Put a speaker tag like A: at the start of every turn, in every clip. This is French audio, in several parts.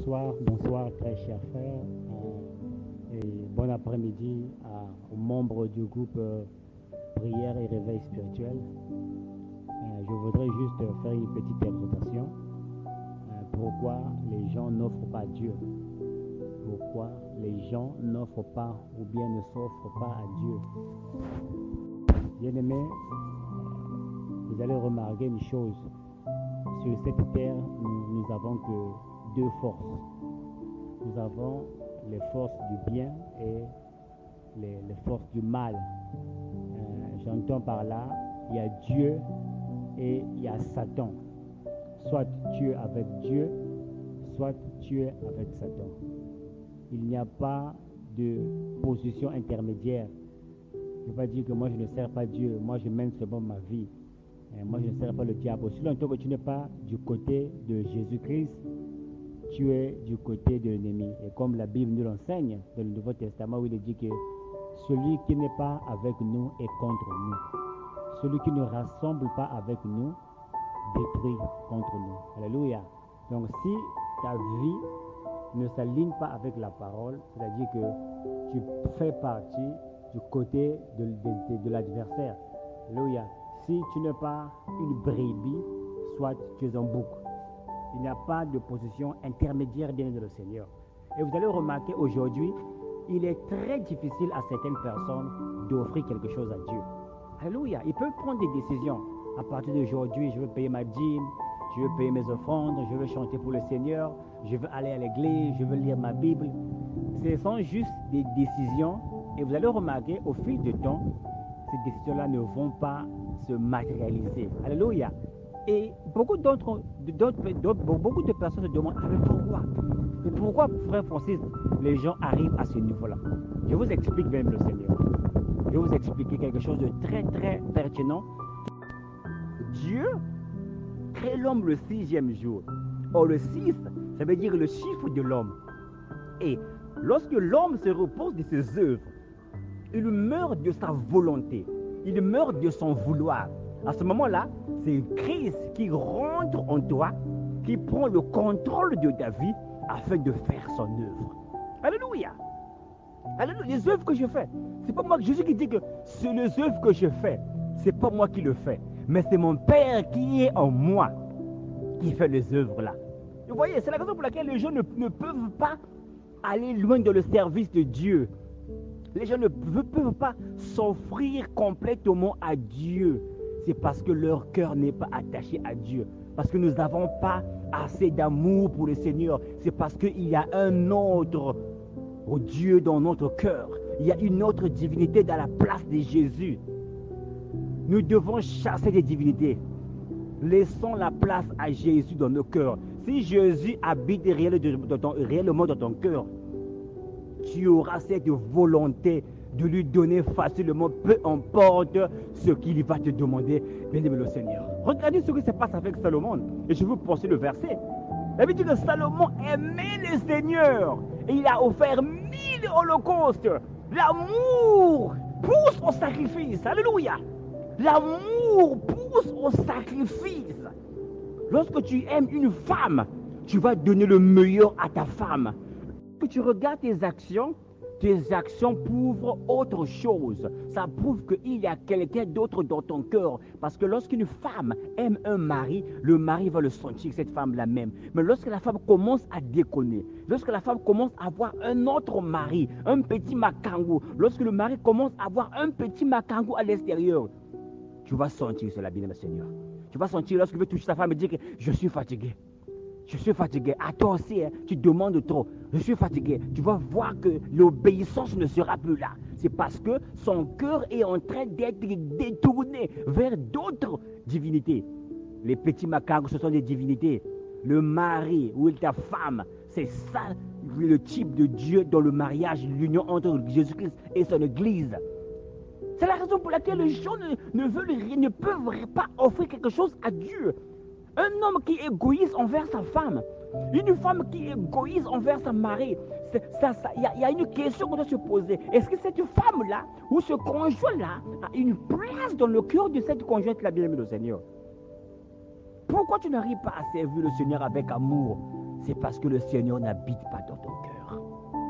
A: bonsoir très chers frères et bon après-midi aux membres du groupe Prière et Réveil Spirituel. Je voudrais juste faire une petite exhortation. Pourquoi les gens n'offrent pas Dieu? Pourquoi les gens n'offrent pas ou bien ne s'offrent pas à Dieu? Bien-aimés, vous allez remarquer une chose. Sur cette terre, nous n'avons que deux forces. Nous avons les forces du bien et les forces du mal. J'entends par là, il y a Dieu et il y a Satan. Soit tu es avec Dieu, soit tu es avec Satan. Il n'y a pas de position intermédiaire. Je ne veux pas dire que moi je ne sers pas Dieu, moi je mène seulement ma vie. Moi je ne sers pas le diable. Aussi longtemps que tu n'es pas du côté de Jésus-Christ, tu es du côté de l'ennemi. Et comme la Bible nous l'enseigne dans le Nouveau Testament, où il est dit que celui qui n'est pas avec nous est contre nous. Celui qui ne rassemble pas avec nous détruit contre nous. Alléluia. Donc si ta vie ne s'aligne pas avec la parole, c'est-à-dire que tu fais partie du côté de l'adversaire. Alléluia. Si tu n'es pas une brebis, soit tu es un bouc. Il n'y a pas de position intermédiaire dans le Seigneur. Et vous allez remarquer aujourd'hui, il est très difficile à certaines personnes d'offrir quelque chose à Dieu. Alléluia. Ils peuvent prendre des décisions. À partir d'aujourd'hui, je veux payer ma dîme, je veux payer mes offrandes, je veux chanter pour le Seigneur, je veux aller à l'église, je veux lire ma Bible. Ce sont juste des décisions. Et vous allez remarquer, au fil du temps, ces décisions-là ne vont pas se matérialiser. Alléluia. Et beaucoup de personnes se demandent, mais pourquoi? Mais pourquoi, frère Francis, les gens arrivent à ce niveau-là? Je vous explique même le Seigneur. Je vais vous expliquer quelque chose de très très pertinent. Dieu crée l'homme le 6e jour. Or le 6, ça veut dire le chiffre de l'homme. Et lorsque l'homme se repose de ses œuvres, il meurt de sa volonté, il meurt de son vouloir. À ce moment-là, c'est Christ qui rentre en toi, qui prend le contrôle de ta vie afin de faire son œuvre. Alléluia. Alléluia. Les œuvres que je fais, c'est pas moi, Jésus qui dit que c'est les œuvres que je fais, c'est pas moi qui le fais, mais c'est mon Père qui est en moi qui fait les œuvres là. Vous voyez, c'est la raison pour laquelle les gens ne peuvent pas aller loin dans le service de Dieu. Les gens ne peuvent pas s'offrir complètement à Dieu. C'est parce que leur cœur n'est pas attaché à Dieu. Parce que nous n'avons pas assez d'amour pour le Seigneur. C'est parce qu'il y a un autre Dieu dans notre cœur. Il y a une autre divinité dans la place de Jésus. Nous devons chasser des divinités. Laissons la place à Jésus dans nos cœurs. Si Jésus habite réellement dans ton cœur, tu auras cette volonté de lui donner facilement, peu importe ce qu'il va te demander, bien-aimé le Seigneur. Regardez ce qui se passe avec Salomon. Et je vais vous penser le verset. La Bible dit que Salomon aimait le Seigneur et il a offert 1000 holocaustes. L'amour pousse au sacrifice. Alléluia. L'amour pousse au sacrifice. Lorsque tu aimes une femme, tu vas donner le meilleur à ta femme. Que tu regardes tes actions prouvent autre chose. Ça prouve qu'il y a quelqu'un d'autre dans ton cœur. Parce que lorsqu'une femme aime un mari, le mari va le sentir, cette femme-là même. Mais lorsque la femme commence à déconner, lorsque la femme commence à avoir un autre mari, un petit macangou, lorsque le mari commence à avoir un petit macangou à l'extérieur, tu vas sentir cela, bien, Seigneur. Tu vas sentir lorsque tu veux toucher ta femme et dire que je suis fatigué. Je suis fatigué. À toi aussi, hein, tu demandes trop. Je suis fatigué. Tu vas voir que l'obéissance ne sera plus là. C'est parce que son cœur est en train d'être détourné vers d'autres divinités. Les petits macangos, ce sont des divinités. Le mari ou ta femme, c'est ça le type de Dieu dans le mariage, l'union entre Jésus-Christ et son Église. C'est la raison pour laquelle les gens ne peuvent pas offrir quelque chose à Dieu. Un homme qui est égoïste envers sa femme, une femme qui est égoïste envers sa mari, il y a une question qu'on doit se poser. Est-ce que cette femme-là ou ce conjoint-là a une place dans le cœur de cette conjointe-là, bien-aimée du Seigneur? Pourquoi tu n'arrives pas à servir le Seigneur avec amour? c'est parce que le Seigneur n'habite pas dans ton cœur.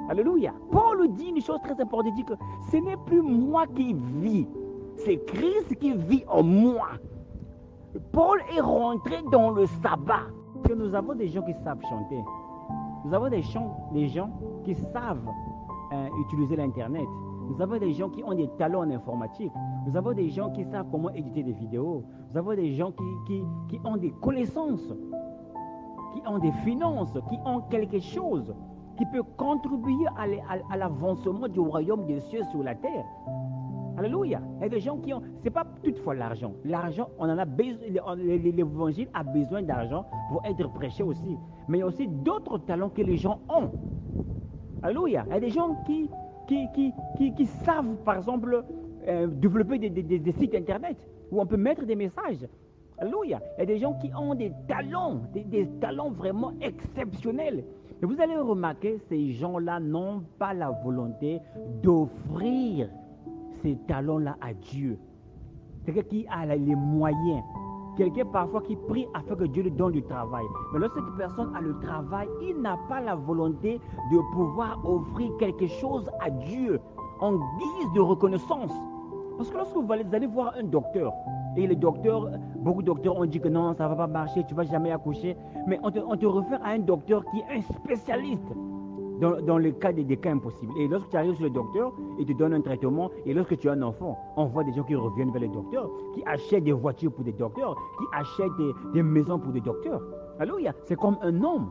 A: Alléluia. Paul dit une chose très importante, il dit que ce n'est plus moi qui vis, c'est Christ qui vit en moi. Paul est rentré dans le sabbat. Que nous avons des gens qui savent chanter. Nous avons des gens qui savent utiliser l'Internet. Nous avons des gens qui ont des talents en informatique. Nous avons des gens qui savent comment éditer des vidéos. Nous avons des gens qui ont des connaissances, qui ont des finances, qui ont quelque chose qui peut contribuer à l'avancement du royaume des cieux sur la terre. Alléluia. Il y a des gens qui ont... Ce n'est pas toutefois l'argent. L'argent, on en a besoin. L'évangile a besoin d'argent pour être prêché aussi. Mais il y a aussi d'autres talents que les gens ont. Alléluia. Il y a des gens qui savent, par exemple, développer des sites internet où on peut mettre des messages. Alléluia. Il y a des gens qui ont des talents vraiment exceptionnels. Et vous allez remarquer, ces gens-là n'ont pas la volonté d'offrir ces talents-là à Dieu. Quelqu'un qui a les moyens. Quelqu'un parfois qui prie afin que Dieu lui donne du travail. Mais lorsque cette personne a le travail, il n'a pas la volonté de pouvoir offrir quelque chose à Dieu en guise de reconnaissance. Parce que lorsque vous allez voir un docteur, et les docteurs, beaucoup de docteurs ont dit que non, ça ne va pas marcher, tu ne vas jamais accoucher. Mais on te réfère à un docteur qui est un spécialiste dans le cas des cas impossibles. Et lorsque tu arrives sur le docteur, il te donne un traitement. Et lorsque tu as un enfant, on voit des gens qui reviennent vers le docteur, qui achètent des voitures pour des docteurs, qui achètent des maisons pour des docteurs. Alléluia. C'est comme un homme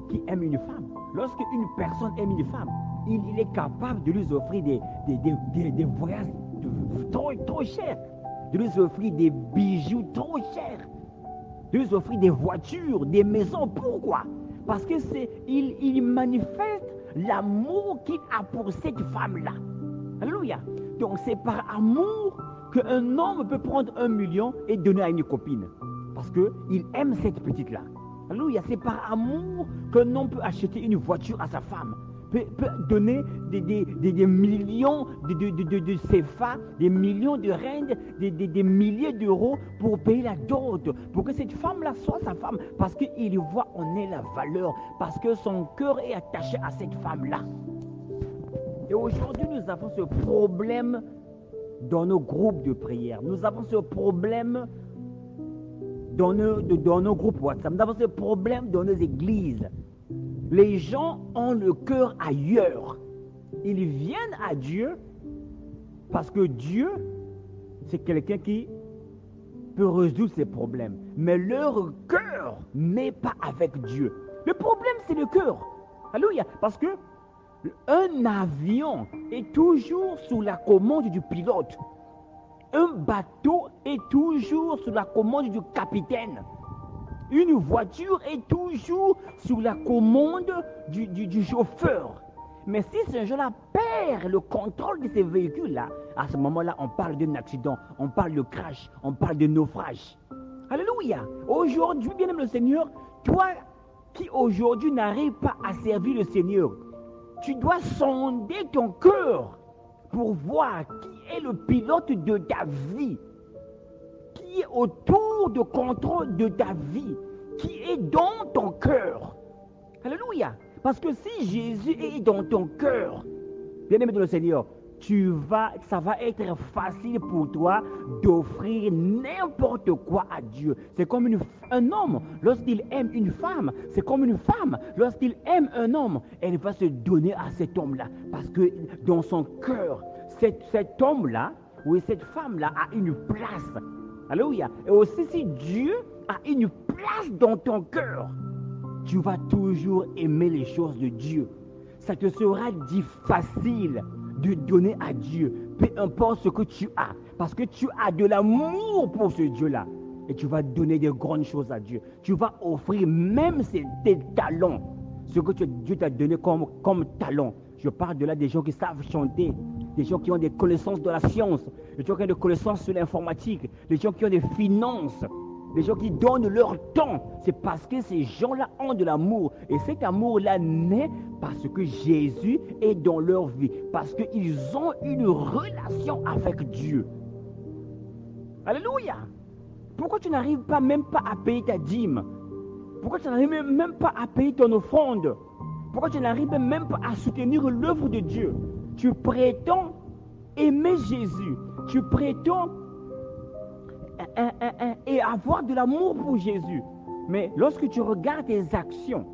A: qui aime une femme. Lorsqu'une personne aime une femme, il est capable de lui offrir des voyages trop chers, de lui offrir des bijoux trop chers, de lui offrir des voitures, des maisons. Pourquoi? Parce que il manifeste l'amour qu'il a pour cette femme-là. Alléluia. Donc c'est par amour qu'un homme peut prendre 1 million et donner à une copine. Parce qu'il aime cette petite-là. Alléluia. C'est par amour qu'un homme peut acheter une voiture à sa femme. Peut donner des millions de CFA, des millions de rentes, des milliers d'euros pour payer la dot, pour que cette femme-là soit sa femme, parce qu'il voit en elle la valeur, parce que son cœur est attaché à cette femme-là. Et aujourd'hui, nous avons ce problème dans nos groupes de prière. Nous avons ce problème dans nos groupes WhatsApp. Nous avons ce problème dans nos églises. Les gens ont le cœur ailleurs. Ils viennent à Dieu parce que Dieu, c'est quelqu'un qui peut résoudre ses problèmes. Mais leur cœur n'est pas avec Dieu. Le problème, c'est le cœur. Alléluia. Parce que un avion est toujours sous la commande du pilote. Un bateau est toujours sous la commande du capitaine. Une voiture est toujours sous la commande du chauffeur. Mais si ce gens-là perd le contrôle de ces véhicules-là, à ce moment-là, on parle d'un accident, on parle de crash, on parle de naufrage. Alléluia. Aujourd'hui, bien-aimé le Seigneur, toi qui aujourd'hui n'arrives pas à servir le Seigneur, tu dois sonder ton cœur pour voir qui est le pilote de ta vie, qui est autour de contrôle de ta vie, qui est dans ton cœur. Alléluia. Parce que si Jésus est dans ton cœur, bien-aimé de le Seigneur, ça va être facile pour toi d'offrir n'importe quoi à Dieu. C'est comme un homme, lorsqu'il aime une femme, c'est comme une femme, lorsqu'il aime un homme, elle va se donner à cet homme-là. Parce que dans son cœur, cet homme-là, ou cette femme-là a une place. Alléluia. Et aussi si Dieu a une place dans ton cœur, tu vas toujours aimer les choses de Dieu. Ça te sera dit facile de donner à Dieu, peu importe ce que tu as, parce que tu as de l'amour pour ce Dieu-là. Et tu vas donner de grandes choses à Dieu. Tu vas offrir même tes talents, ce que Dieu t'a donné comme talent. Je parle de là des gens qui savent chanter, des gens qui ont des connaissances de la science, des gens qui ont des connaissances sur l'informatique, des gens qui ont des finances, des gens qui donnent leur temps. C'est parce que ces gens-là ont de l'amour. Et cet amour-là naît parce que Jésus est dans leur vie. Parce qu'ils ont une relation avec Dieu. Alléluia. Pourquoi tu n'arrives pas même pas à payer ta dîme? Pourquoi tu n'arrives même pas à payer ton offrande? Pourquoi tu n'arrives même pas à soutenir l'œuvre de Dieu? Tu prétends aimer Jésus. Tu prétends et avoir de l'amour pour Jésus. Mais lorsque tu regardes tes actions,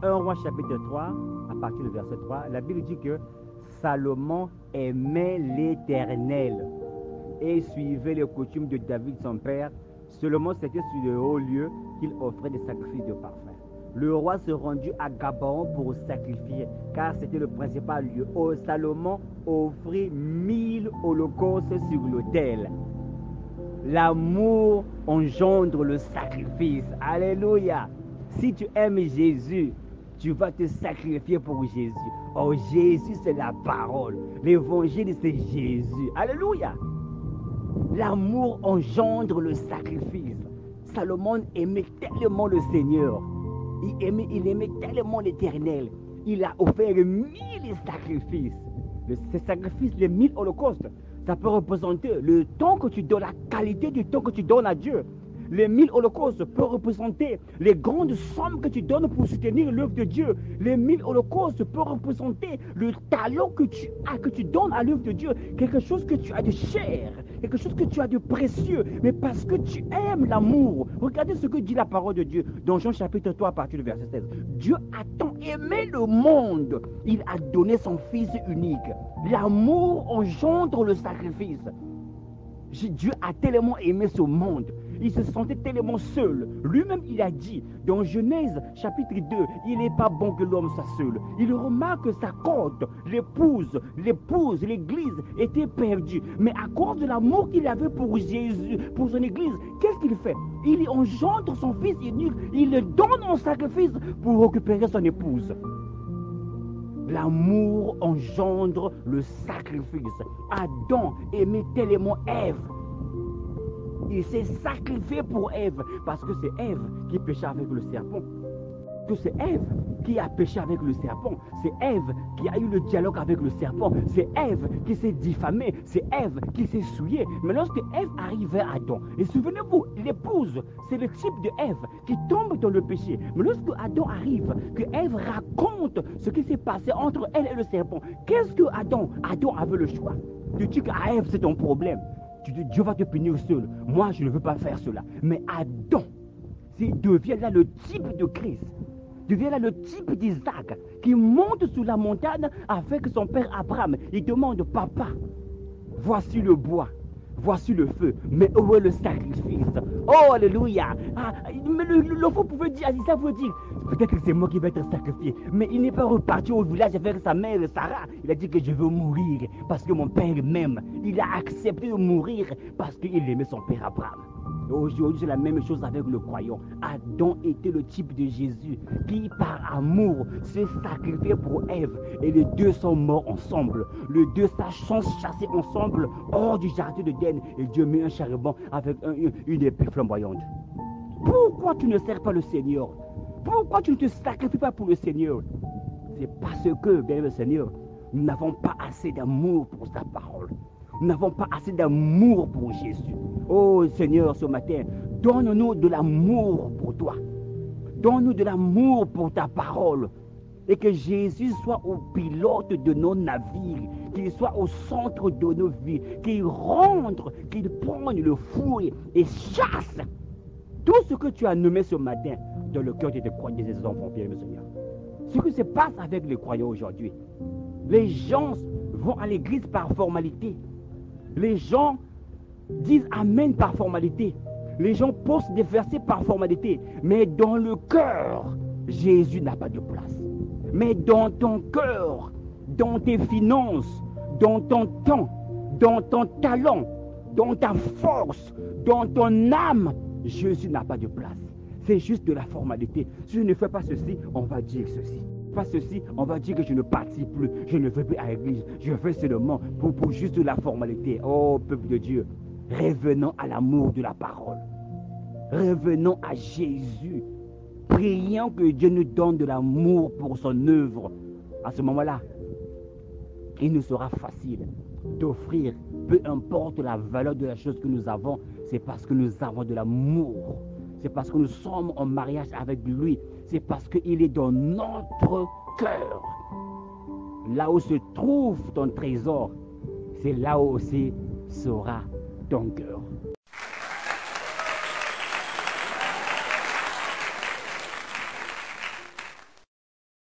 A: 1 Roi chapitre 3, à partir du verset 3, la Bible dit que Salomon aimait l'Éternel et suivait les coutumes de David son père. Seulement c'était sur le haut lieu qu'il offrait des sacrifices de parfum. Le roi se rendit à Gabaon pour sacrifier, car c'était le principal lieu. Salomon offrit 1000 holocaustes sur l'autel. L'amour engendre le sacrifice. Alléluia. Si tu aimes Jésus, tu vas te sacrifier pour Jésus. Oh, Jésus, c'est la parole. L'évangile, c'est Jésus. Alléluia. L'amour engendre le sacrifice. Salomon aimait tellement le Seigneur. Il aimait tellement l'Éternel. Il a offert 1000 sacrifices. Ces sacrifices, les 1000 holocaustes, ça peut représenter le temps que tu donnes, la qualité du temps que tu donnes à Dieu. Les 1000 holocaustes peuvent représenter les grandes sommes que tu donnes pour soutenir l'œuvre de Dieu. Les 1000 holocaustes peuvent représenter le talent que tu as, que tu donnes à l'œuvre de Dieu. Quelque chose que tu as de cher, quelque chose que tu as de précieux. Mais parce que tu aimes l'amour. Regardez ce que dit la parole de Dieu dans Jean chapitre 3 à partir du verset 16. Dieu a tant aimé le monde, il a donné son Fils unique. L'amour engendre le sacrifice. Dieu a tellement aimé ce monde. Il se sentait tellement seul. Lui-même, il a dit dans Genèse chapitre 2, il n'est pas bon que l'homme soit seul. Il remarque que sa côte, l'épouse, l'église était perdue. Mais à cause de l'amour qu'il avait pour Jésus, pour son église, qu'est-ce qu'il fait? Il engendre son Fils unique, il le donne en sacrifice pour récupérer son épouse. L'amour engendre le sacrifice. Adam aimait tellement Ève. Il s'est sacrifié pour Ève parce que c'est Ève qui pécha avec le serpent. Que c'est Ève qui a péché avec le serpent. C'est Ève qui a eu le dialogue avec le serpent. C'est Ève qui s'est diffamée. C'est Ève qui s'est souillée. Mais lorsque Ève arrive vers Adam, et souvenez-vous, l'épouse, c'est le type de Ève qui tombe dans le péché. Mais lorsque Adam arrive, que Ève raconte ce qui s'est passé entre elle et le serpent, qu'est-ce que Adam avait le choix. Tu dis qu'à Ève, c'est ton problème. Tu dis, Dieu va te punir seul. Moi, je ne veux pas faire cela. Mais Adam, devient là le type de Christ. Devient là le type d'Isaac qui monte sur la montagne avec son père Abraham. Il demande, papa, voici le bois, voici le feu, mais où est le sacrifice? Oh, alléluia. Mais l'enfant pouvait dire, Isaac veut dire, peut-être que c'est moi qui vais être sacrifié. Mais il n'est pas reparti au village avec sa mère Sarah. Il a dit que je veux mourir parce que mon père m'aime. Il a accepté de mourir parce qu'il aimait son père Abraham. Aujourd'hui, c'est la même chose avec le croyant. Adam était le type de Jésus qui, par amour, s'est sacrifié pour Ève. Et les deux sont morts ensemble. Les deux sont chassés ensemble hors du jardin d'Éden. Et Dieu met un charbon avec une épée flamboyante. Pourquoi tu ne sers pas le Seigneur? Pourquoi tu ne te sacrifies pas pour le Seigneur? C'est parce que, bien le Seigneur, nous n'avons pas assez d'amour pour sa parole. Nous n'avons pas assez d'amour pour Jésus. Oh Seigneur, ce matin, donne-nous de l'amour pour toi. Donne-nous de l'amour pour ta parole. Et que Jésus soit au pilote de nos navires, qu'il soit au centre de nos vies, qu'il rentre, qu'il prenne le fouet et chasse tout ce que tu as nommé ce matin dans le cœur de tes croyants, de tes enfants, bien le Seigneur. Ce qui se passe avec les croyants aujourd'hui, les gens vont à l'église par formalité. Les gens disent Amen par formalité. Les gens postent des versets par formalité. Mais dans le cœur, Jésus n'a pas de place. Mais dans ton cœur, dans tes finances, dans ton temps, dans ton talent, dans ta force, dans ton âme, Jésus n'a pas de place. C'est juste de la formalité. Si je ne fais pas ceci, on va dire ceci. Pas ceci, on va dire que je ne participe plus, je ne vais plus à l'église, je fais seulement pour juste la formalité. Oh peuple de Dieu, revenons à l'amour de la parole. Revenons à Jésus. Prions que Dieu nous donne de l'amour pour son œuvre. À ce moment-là, il nous sera facile d'offrir, peu importe la valeur de la chose que nous avons, c'est parce que nous avons de l'amour. c'est parce que nous sommes en mariage avec lui, c'est parce qu'il est dans notre cœur. Là où se trouve ton trésor, c'est là où aussi sera ton cœur.